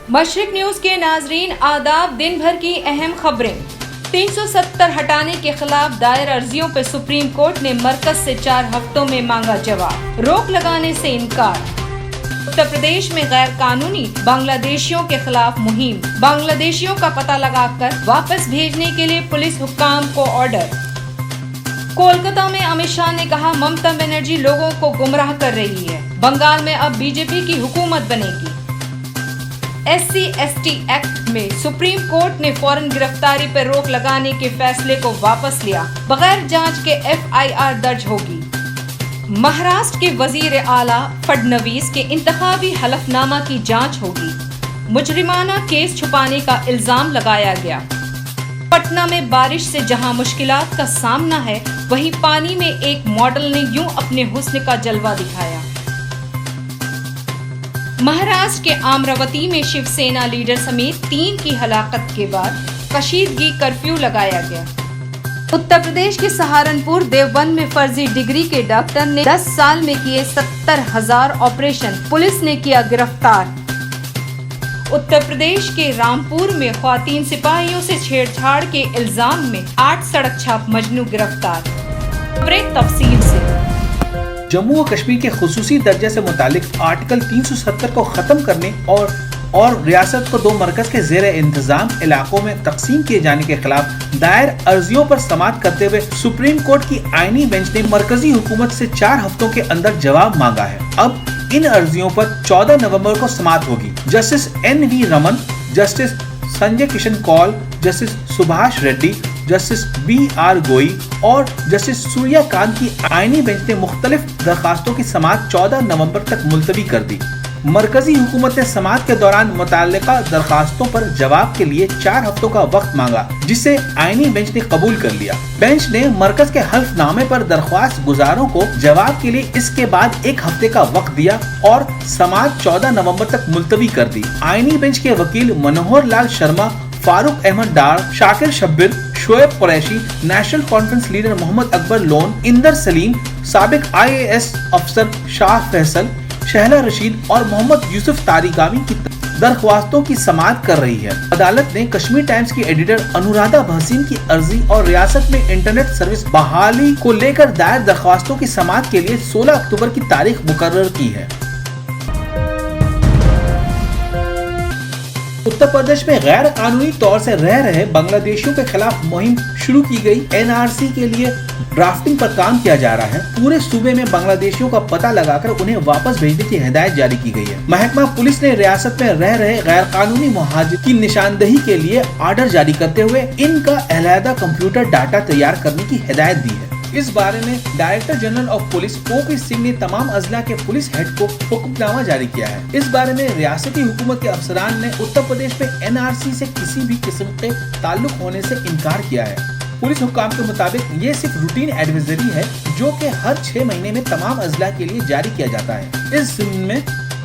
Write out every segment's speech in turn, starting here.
مشرق نیوز کے ناظرین آداب، دن بھر کی اہم خبریں۔ 370 ہٹانے کے خلاف دائر عرضیوں پہ سپریم کورٹ نے مرکز سے 4 ہفتوں میں مانگا جواب، روک لگانے سے انکار۔ اتر پردیش میں غیر قانونی بنگلہ دیشیوں کے خلاف مہم، بنگلہ دیشیوں کا پتہ لگا کر واپس بھیجنے کے لیے پولیس حکام کو آرڈر۔ کولکتہ میں امت شاہ نے کہا ممتا بنرجی لوگوں کو گمراہ کر رہی ہے، بنگال میں اب بی جے پی کی حکومت بنے گی۔ SC/ST ایکٹ میں سپریم کورٹ نے فوراً گرفتاری پر روک لگانے کے فیصلے کو واپس لیا، بغیر جانچ کے FIR درج ہوگی۔ مہاراشٹر کے وزیر اعلیٰ فڈنویس کے انتخابی حلف نامہ کی جانچ ہوگی، مجرمانہ کیس چھپانے کا الزام لگایا گیا۔ پٹنہ میں بارش سے جہاں مشکلات کا سامنا ہے، وہیں پانی میں ایک ماڈل نے یوں اپنے حسن کا جلوہ دکھایا۔ مہاراشٹر کے امراوتی میں شیو سینا لیڈر سمیت 3 کی ہلاکت کے بعد کشیدگی کرفیو لگایا گیا۔ اتر پردیش کے سہارنپور دیوبند میں فرضی ڈگری کے ڈاکٹر نے 10 سال میں کیے 70,000 آپریشن، پولیس نے کیا گرفتار۔ اتر پردیش کے رامپور میں خواتین سپاہیوں سے چھیڑ چھاڑ کے الزام میں 8 سڑک چھاپ مجنو گرفتار۔ خبریں تفصیل سے۔ جموں و کشمیر کے خصوصی درجے سے متعلق آرٹیکل 370 کو ختم کرنے اور ریاست کو 2 مرکز کے زیر انتظام علاقوں میں تقسیم کیے جانے کے خلاف دائر عرضیوں پر سماعت کرتے ہوئے سپریم کورٹ کی آئینی بینچ نے مرکزی حکومت سے 4 ہفتوں کے اندر جواب مانگا ہے۔ اب ان عرضیوں پر 14 نومبر کو سماعت ہوگی۔ Justice NV Ramana, justice Sanjay Kishan Kaul, justice سبھاش ریڈی، جسٹس BR گوئی اور جسٹس سوریا کانت کی آئینی بینچ نے مختلف درخواستوں کی سماعت 14 نومبر تک ملتوی کر دی۔ مرکزی حکومت نے سماعت کے دوران متعلقہ درخواستوں پر جواب کے لیے 4 ہفتوں کا وقت مانگا، جسے آئینی بینچ نے قبول کر لیا۔ بینچ نے مرکز کے حلف نامے پر درخواست گزاروں کو جواب کے لیے اس کے بعد 1 ہفتے کا وقت دیا اور سماعت 14 نومبر تک ملتوی کر دی۔ آئینی بینچ کے وکیل Manohar Lal Sharma, Farooq Ahmad Dar, Shakir Shabir, Shoaib Qureshi, national conference leader Mohammad Akbar Lone, Inder Salim, سابق IAS افسر شاہ فیصل، شہلا رشید اور محمد یوسف تاریگامی کی درخواستوں کی سماعت کر رہی ہے۔ عدالت نے کشمیر ٹائمز کی ایڈیٹر انورادھا بھسین کی عرضی اور ریاست میں انٹرنیٹ سروس بحالی کو لے کر دائر درخواستوں کی سماعت کے لیے 16 اکتوبر کی تاریخ مقرر کی ہے۔ اتر پردیش میں غیر قانونی طور سے رہ رہے بنگلہ دیشیوں کے خلاف مہم شروع کی گئی۔ NRC کے لیے ڈرافٹنگ پر کام کیا جا رہا ہے۔ پورے صوبے میں بنگلہ دیشیوں کا پتہ لگا کر انہیں واپس بھیجنے کی ہدایت جاری کی گئی ہے۔ محکمہ پولیس نے ریاست میں رہ رہے غیر قانونی مہاجرین کی نشاندہی کے لیے آرڈر جاری کرتے ہوئے ان کا علیحدہ کمپیوٹر ڈاٹا تیار کرنے کی ہدایت دی ہے۔ اس بارے میں director general of police OP Singh نے تمام اضلاع کے پولیس ہیڈ کو حکم نامہ جاری کیا ہے۔ اس بارے میں ریاستی حکومت کے افسران نے اتر پردیش میں NRC سے کسی بھی قسم کے تعلق ہونے سے انکار کیا ہے۔ پولیس حکام کے مطابق یہ صرف روٹین ایڈوائزری ہے جو کہ ہر 6 مہینے میں تمام اضلاع کے لیے جاری کیا جاتا ہے۔ اس ضمن میں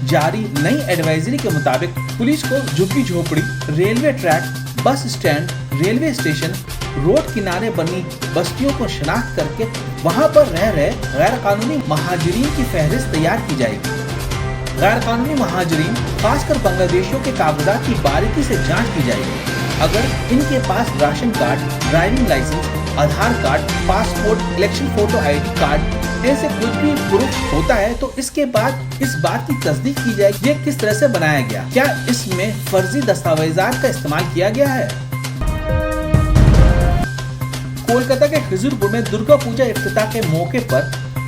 جاری نئی ایڈوائزری کے مطابق پولیس کو جھگی جھوپڑی، railway track, bus stand, railway station, road کنارے بنی بستیوں کو شناخت کر کے وہاں پر رہ رہے غیر قانونی مہاجرین کی فہرست تیار کی جائے گی۔ غیر قانونی مہاجرین خاص کر بنگلہ دیشیوں کے کاغذات کی باریکی سے جانچ کی جائے گی۔ اگر ان کے پاس ration card, driving licence, Aadhaar card, passport, election photo ID card ایسے کچھ بھی پروف ہوتا ہے تو اس کے بعد اس بات کی تصدیق کی جائے گی یہ کس طرح سے بنایا گیا، کیا اس میں فرضی دستاویزات کا استعمال کیا گیا ہے۔ کولکتہ کے خضرپور میں درگا پوجا افتتاح کے موقع پر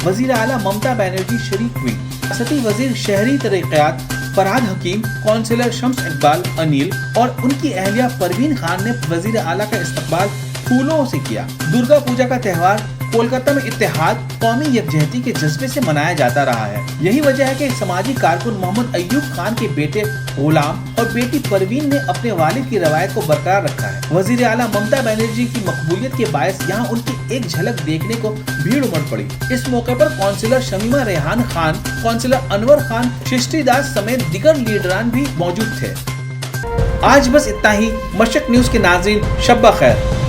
وزیر اعلیٰ ممتا بنرجی شریک ہوئی۔ ریاستی وزیر شہری ترقیات فرحاد حکیم، کونسلر شمس اقبال انیل اور ان کی اہلیہ پروین خان نے وزیر اعلیٰ کا استقبال پھولوں سے کیا۔ درگا پوجا کا تہوار کولکتہ میں اتحاد، قومی یکجہتی کے جذبے سے منایا جاتا رہا ہے۔ یہی وجہ ہے کہ سماجی کارکن محمد ایوب خان کے بیٹے غلام اور بیٹی پروین نے اپنے والد کی روایت کو برقرار رکھا ہے۔ وزیر اعلیٰ ممتا بنرجی کی مقبولیت کے باعث یہاں ان کی ایک جھلک دیکھنے کو بھیڑ امڑ پڑی۔ اس موقع پر کونسلر شمیمہ ریحان خان، کونسلر انور خان ششٹی داس سمیت دیگر لیڈران بھی موجود تھے۔ آج بس اتنا ہی۔ مشرق نیوز کے ناظرین، شب بخیر۔